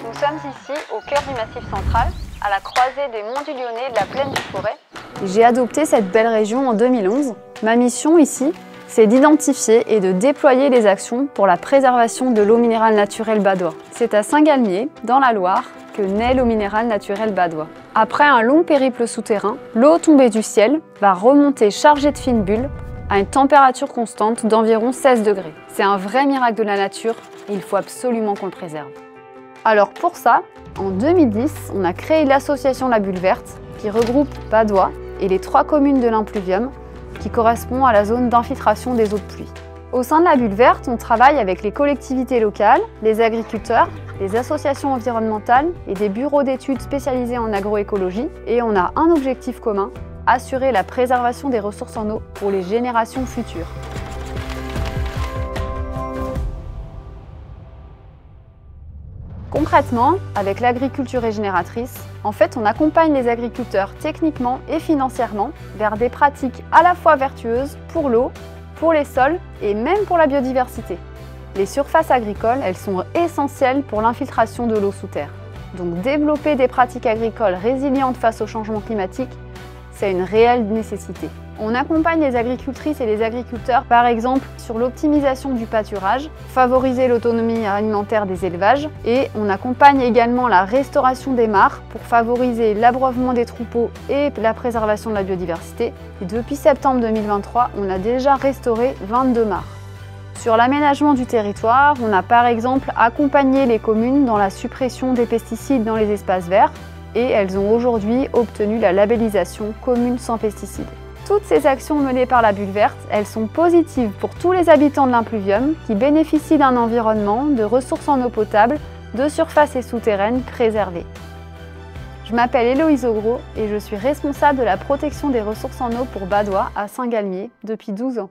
Nous sommes ici au cœur du Massif central, à la croisée des monts du Lyonnais et de la plaine du Forêt. J'ai adopté cette belle région en 2011. Ma mission ici, c'est d'identifier et de déployer les actions pour la préservation de l'eau minérale naturelle badois. C'est à Saint-Galmier, dans la Loire, que naît l'eau minérale naturelle badois. Après un long périple souterrain, l'eau tombée du ciel va remonter chargée de fines bulles à une température constante d'environ 16 degrés. C'est un vrai miracle de la nature et il faut absolument qu'on le préserve. Alors pour ça, en 2010, on a créé l'association La Bulle Verte qui regroupe Badois et les 3 communes de l'impluvium qui correspond à la zone d'infiltration des eaux de pluie. Au sein de La Bulle Verte, on travaille avec les collectivités locales, les agriculteurs, les associations environnementales et des bureaux d'études spécialisés en agroécologie. Et on a un objectif commun, assurer la préservation des ressources en eau pour les générations futures. Concrètement, avec l'agriculture régénératrice, en fait, on accompagne les agriculteurs techniquement et financièrement vers des pratiques à la fois vertueuses pour l'eau, pour les sols et même pour la biodiversité. Les surfaces agricoles, elles sont essentielles pour l'infiltration de l'eau sous terre. Donc développer des pratiques agricoles résilientes face au changement climatique, c'est une réelle nécessité. On accompagne les agricultrices et les agriculteurs, par exemple, sur l'optimisation du pâturage, favoriser l'autonomie alimentaire des élevages, et on accompagne également la restauration des mares pour favoriser l'abreuvement des troupeaux et la préservation de la biodiversité. Et depuis septembre 2023, on a déjà restauré 22 mares. Sur l'aménagement du territoire, on a par exemple accompagné les communes dans la suppression des pesticides dans les espaces verts, et elles ont aujourd'hui obtenu la labellisation commune sans pesticides. Toutes ces actions menées par La Bulle Verte, elles sont positives pour tous les habitants de l'impluvium qui bénéficient d'un environnement, de ressources en eau potable, de surface et souterraines préservées. Je m'appelle Héloïse Augros et je suis responsable de la protection des ressources en eau pour Badois à Saint-Galmier depuis 12 ans.